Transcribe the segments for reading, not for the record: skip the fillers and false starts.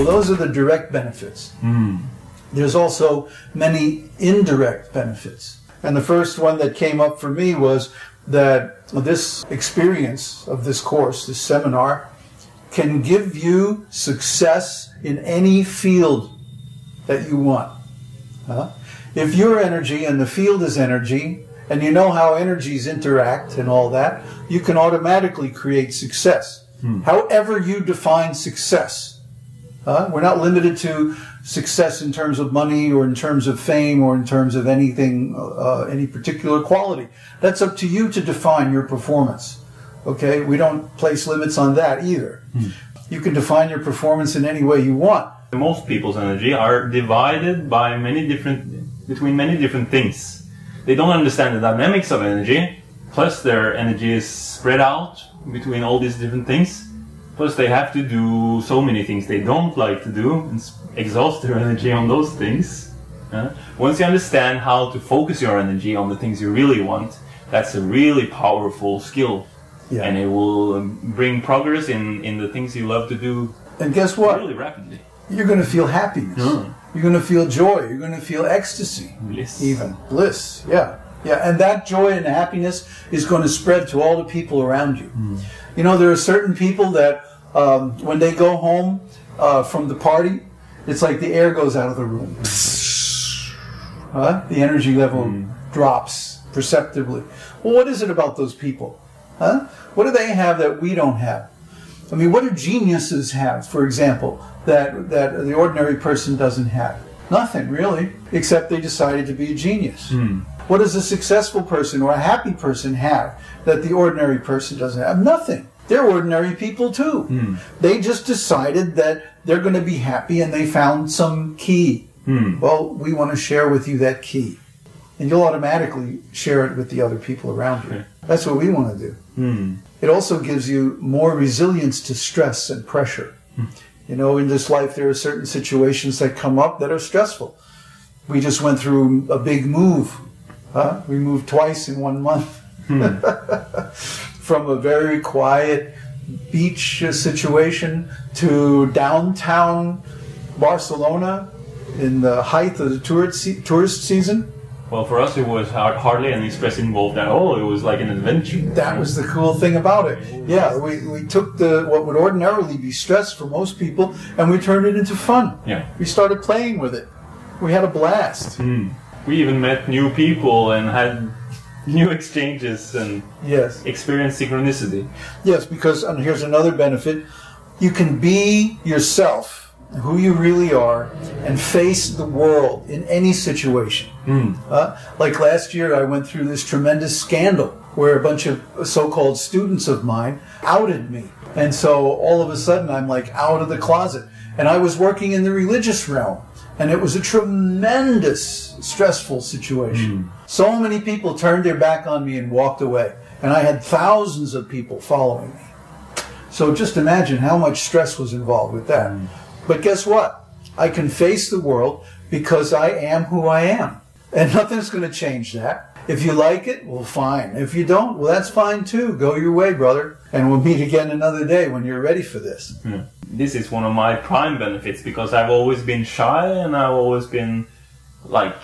those are the direct benefits. There's also many indirect benefits. And the first one that came up for me was that this experience of this course, this seminar, can give you success in any field that you want. If you're energy and the field is energy, and you know how energies interact and all that, you can automatically create success. However you define success. We're not limited to success in terms of money or in terms of fame or in terms of anything, any particular quality. That's up to you to define your performance. Okay? We don't place limits on that either. You can define your performance in any way you want. Most people's energy are divided by between many different things. They don't understand the dynamics of energy, plus their energy is spread out between all these different things. Plus they have to do so many things they don't like to do and exhaust their energy on those things. Once you understand how to focus your energy on the things you really want, that's a really powerful skill. Yeah. And it will bring progress in the things you love to do. And guess what? Really rapidly. You're going to feel happiness. You're going to feel joy. You're going to feel ecstasy. Bliss. Even. Bliss, yeah. Yeah, and that joy and happiness is going to spread to all the people around you. You know, there are certain people that when they go home from the party, it's like the air goes out of the room. The energy level drops perceptibly. Well, what is it about those people? What do they have that we don't have? I mean, what do geniuses have, for example, that the ordinary person doesn't have? Nothing, really, except they decided to be a genius. What does a successful person or a happy person have that the ordinary person doesn't have? Nothing. They're ordinary people too. They just decided that they're going to be happy and they found some key. Well, we want to share with you that key. And you'll automatically share it with the other people around you. That's what we want to do. It also gives you more resilience to stress and pressure. You know, in this life there are certain situations that come up that are stressful. We just went through a big move. We moved twice in 1 month. From a very quiet beach situation to downtown Barcelona in the height of the tourist season. Well, for us it was hardly any stress involved at all. It was like an adventure. That was the cool thing about it. Yeah, we took what would ordinarily be stress for most people and we turned it into fun. Yeah. We started playing with it. We had a blast. We even met new people and had new exchanges and experienced synchronicity. Yes, because, and here's another benefit, you can be yourself, who you really are, and face the world in any situation. Like last year I went through this tremendous scandal where a bunch of so-called students of mine outed me. And so all of a sudden I'm like out of the closet. And I was working in the religious realm. And it was a tremendous, stressful situation. So many people turned their back on me and walked away. And I had thousands of people following me. So just imagine how much stress was involved with that. But guess what? I can face the world because I am who I am. And nothing's going to change that. If you like it, well, fine. If you don't, well, that's fine too. Go your way, brother. And we'll meet again another day when you're ready for this. This is one of my prime benefits because I've always been shy and I've always been like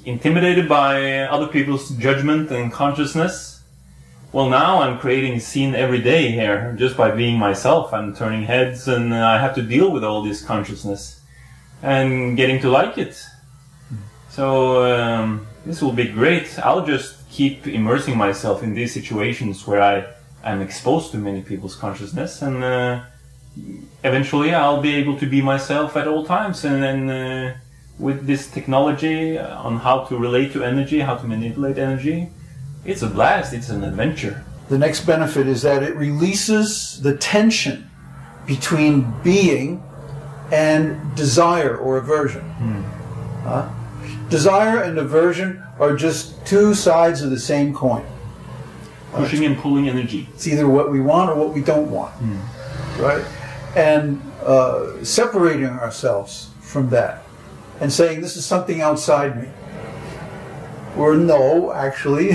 intimidated by other people's judgment and consciousness. Well, now I'm creating a scene every day here just by being myself. I'm turning heads and I have to deal with all this consciousness and getting to like it. So this will be great. I'll just keep immersing myself in these situations where I'm exposed to many people's consciousness, and eventually I'll be able to be myself at all times. And then with this technology on how to relate to energy, how to manipulate energy, it's a blast, it's an adventure. The next benefit is that it releases the tension between being and desire or aversion. Desire and aversion are just two sides of the same coin. Pushing and pulling energy. It's either what we want or what we don't want. Right? And separating ourselves from that and saying this is something outside me. Or no, actually,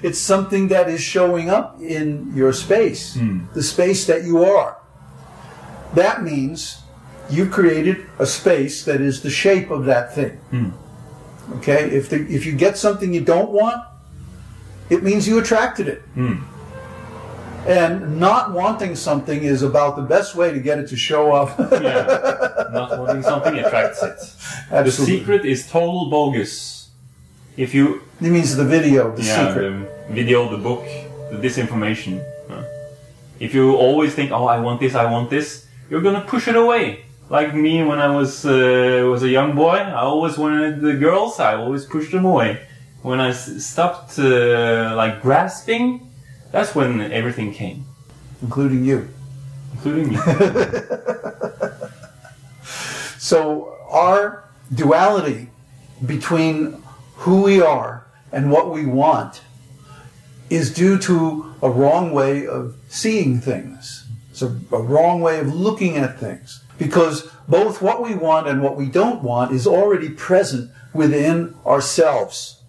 it's something that is showing up in your space, the space that you are. That means you've created a space that is the shape of that thing. Okay? If you get something you don't want, it means you attracted it. And not wanting something is about the best way to get it to show up. Yeah, not wanting something attracts it. Absolutely. The secret is total bogus. If you... It means the video, the secret. The video, the book, the disinformation. If you always think, oh, I want this, you're gonna push it away. Like me when I was a young boy, I always wanted the girls, I always pushed them away. When I stopped like grasping, that's when everything came. Including you. Including me. So our duality between who we are and what we want is due to a wrong way of seeing things. It's a wrong way of looking at things. Because both what we want and what we don't want is already present within ourselves.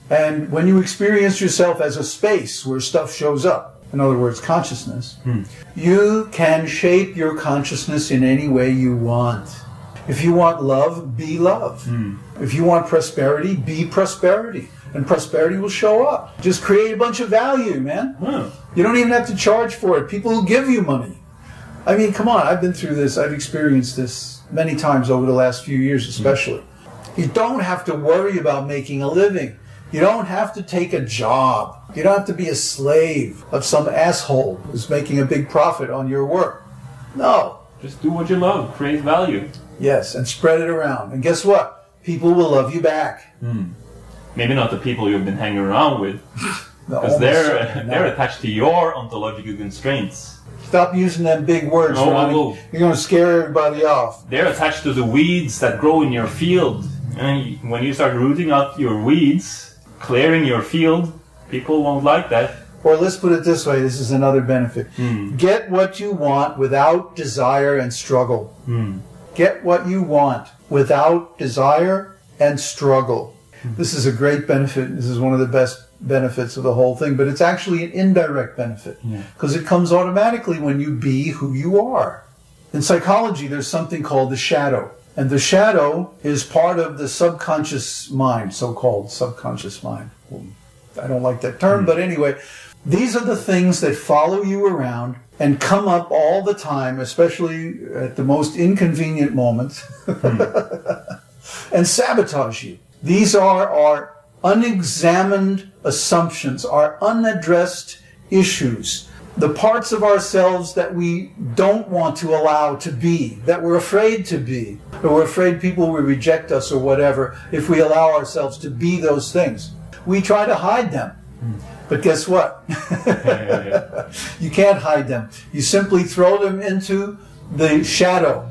And when you experience yourself as a space where stuff shows up, in other words, consciousness, you can shape your consciousness in any way you want. If you want love, be love. If you want prosperity, be prosperity. And prosperity will show up. Just create a bunch of value, man. You don't even have to charge for it. People will give you money. I mean, come on, I've been through this. I've experienced this many times over the last few years especially. You don't have to worry about making a living. You don't have to take a job. You don't have to be a slave of some asshole who's making a big profit on your work. No. Just do what you love. Create value. Yes, and spread it around. And guess what? People will love you back. Maybe not the people you've been hanging around with. Because they're attached to your ontological constraints. Stop using them big words, Ronnie. You're going to scare everybody off. They're attached to the weeds that grow in your field. And when you start rooting out your weeds, clearing your field, people won't like that. Or let's put it this way, this is another benefit. Get what you want without desire and struggle. Get what you want without desire and struggle. This is a great benefit. This is one of the best benefits of the whole thing, but it's actually an indirect benefit because it comes automatically when you be who you are. In psychology, there's something called the shadow. And the shadow is part of the subconscious mind, so-called subconscious mind. I don't like that term, but anyway, these are the things that follow you around and come up all the time, especially at the most inconvenient moments, and sabotage you. These are our unexamined assumptions, our unaddressed issues, the parts of ourselves that we don't want to allow to be, that we're afraid to be, or we're afraid people will reject us or whatever if we allow ourselves to be those things. We try to hide them. But guess what? You can't hide them. You simply throw them into the shadow.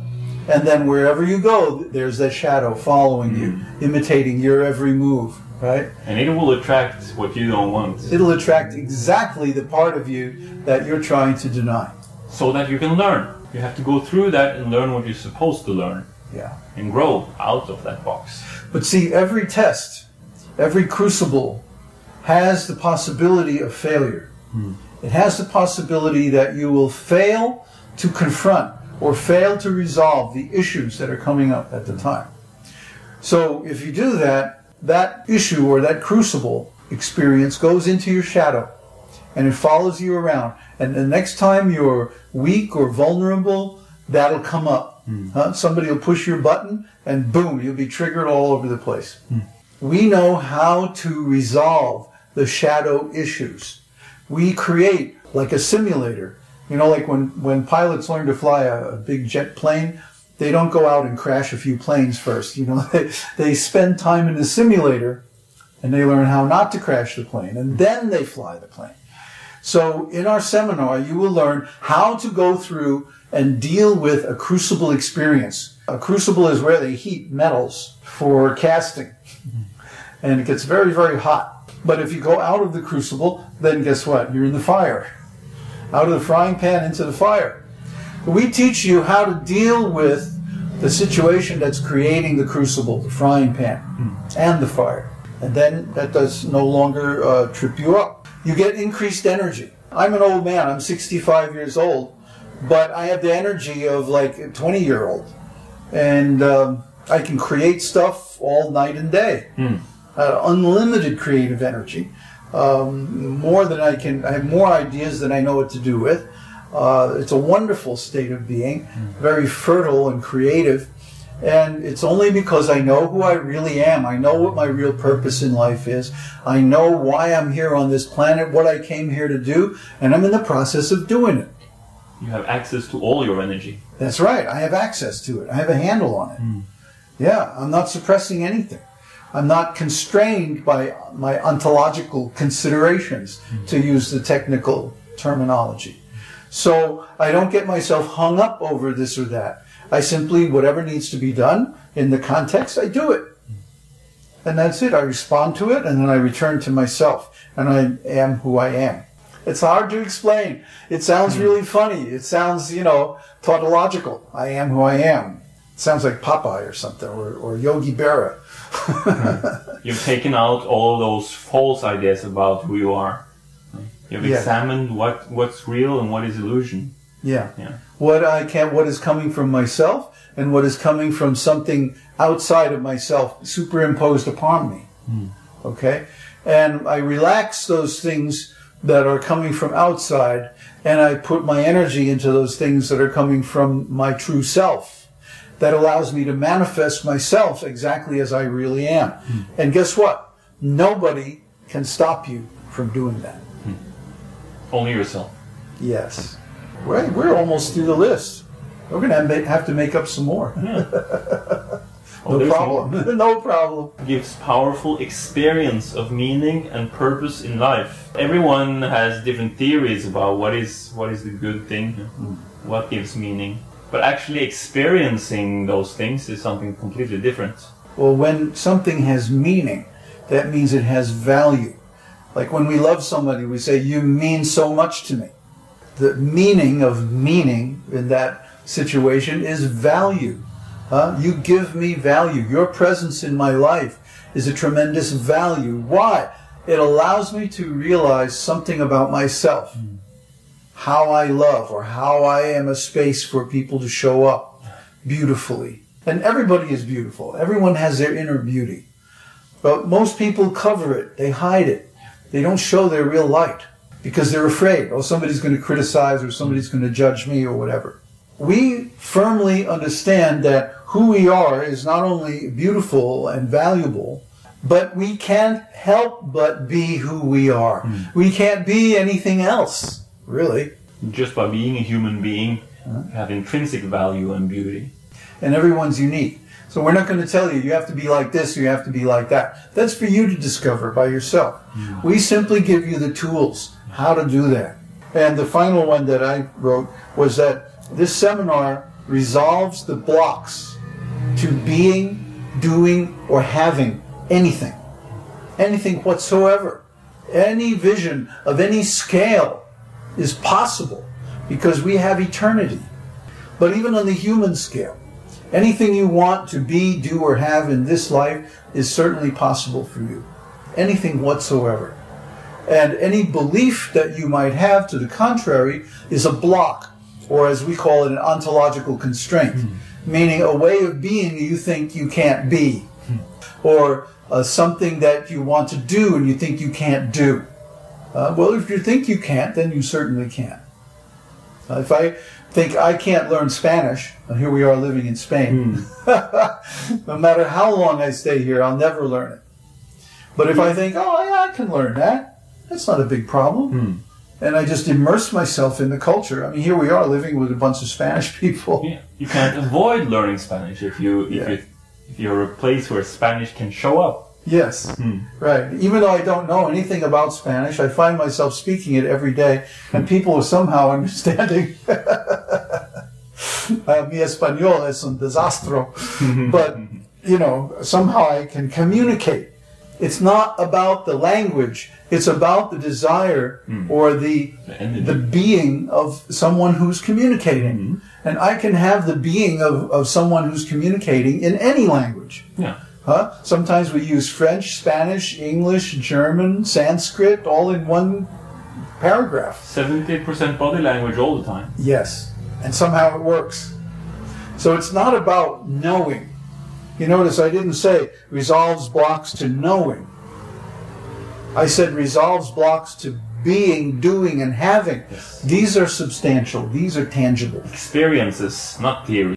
And then wherever you go, there's that shadow following you, imitating your every move, right? And it will attract what you don't want. It'll attract exactly the part of you that you're trying to deny. So that you can learn. You have to go through that and learn what you're supposed to learn. Yeah. And grow out of that box. But see, every test, every crucible has the possibility of failure. It has the possibility that you will fail to confront or fail to resolve the issues that are coming up at the time. So if you do that, that issue or that crucible experience goes into your shadow and it follows you around. And the next time you're weak or vulnerable, that'll come up. Somebody will push your button and boom, you'll be triggered all over the place. We know how to resolve the shadow issues. We create like a simulator. You know, like when pilots learn to fly a big jet plane, they don't go out and crash a few planes first. You know, they spend time in the simulator and they learn how not to crash the plane, and then they fly the plane. So in our seminar, you will learn how to go through and deal with a crucible experience. A crucible is where they heat metals for casting. And it gets very, very hot. But if you go out of the crucible, then guess what? You're in the fire. Out of the frying pan into the fire. We teach you how to deal with the situation that's creating the crucible, the frying pan, and the fire. And then that does no longer trip you up. You get increased energy. I'm an old man. I'm 65 years old. But I have the energy of like a 20-year-old. And I can create stuff all night and day. Unlimited creative energy. More than I have more ideas than I know what to do with. It's a wonderful state of being, very fertile and creative. And it's only because I know who I really am. I know what my real purpose in life is. I know why I'm here on this planet, what I came here to do, and I'm in the process of doing it. You have access to all your energy. That's right. I have access to it. I have a handle on it. Yeah, I'm not suppressing anything. I'm not constrained by my ontological considerations, to use the technical terminology. So I don't get myself hung up over this or that. I simply, whatever needs to be done in the context, I do it. And that's it. I respond to it, and then I return to myself. And I am who I am. It's hard to explain. It sounds really funny. It sounds, tautological. I am who I am. It sounds like Popeye or something, or Yogi Berra. You've taken out all those false ideas about who you are. You've examined what's real and what is illusion. Yeah. What is coming from myself and what is coming from something outside of myself superimposed upon me. Okay? And I relax those things that are coming from outside, and I put my energy into those things that are coming from my true self. That allows me to manifest myself exactly as I really am. And guess what? Nobody can stop you from doing that. Only yourself. Yes. Right, we're almost through the list. We're going to have to make up some more. No problem. No problem. Gives powerful experience of meaning and purpose in life. Everyone has different theories about what is the good thing, what gives meaning. But actually experiencing those things is something completely different. Well, when something has meaning, that means it has value. Like when we love somebody, we say, "You mean so much to me." The meaning of meaning in that situation is value. You give me value. Your presence in my life is a tremendous value. Why? It allows me to realize something about myself. How I love, or how I am a space for people to show up beautifully. And everybody is beautiful. Everyone has their inner beauty. But most people cover it. They hide it. They don't show their real light because they're afraid. Oh, somebody's going to criticize, or somebody's going to judge me, or whatever. We firmly understand that who we are is not only beautiful and valuable, but we can't help but be who we are. We can't be anything else, really. Just by being a human being, you have intrinsic value and beauty. And everyone's unique. So we're not going to tell you, you have to be like this, you have to be like that. That's for you to discover by yourself. We simply give you the tools, how to do that. And the final one that I wrote was that this seminar resolves the blocks to being, doing, or having anything. Anything whatsoever. Any vision of any scale is possible because we have eternity. But even on the human scale, anything you want to be, do, or have in this life is certainly possible for you. Anything whatsoever. And any belief that you might have to the contrary is a block, or as we call it, an ontological constraint, meaning a way of being you think you can't be, or something that you want to do and you think you can't do. Well, if you think you can't, then you certainly can. If I think I can't learn Spanish, and here we are living in Spain, no matter how long I stay here, I'll never learn it. But if I think, oh, yeah, I can learn that, that's not a big problem. And I just immerse myself in the culture. I mean, here we are living with a bunch of Spanish people. Yeah. You can't avoid learning Spanish if you're a place where Spanish can show up. Yes, right. Even though I don't know anything about Spanish, I find myself speaking it every day, and people are somehow understanding. Mi español es un desastro. But, somehow I can communicate. It's not about the language. It's about the desire or the being of someone who's communicating. And I can have the being of someone who's communicating in any language. Yeah. Sometimes we use French, Spanish, English, German, Sanskrit, all in one paragraph. 70% body language all the time. Yes. And somehow it works. So it's not about knowing. You notice I didn't say resolves blocks to knowing. I said resolves blocks to being, doing, and having. Yes. These are substantial. These are tangible. Experiences, not theory.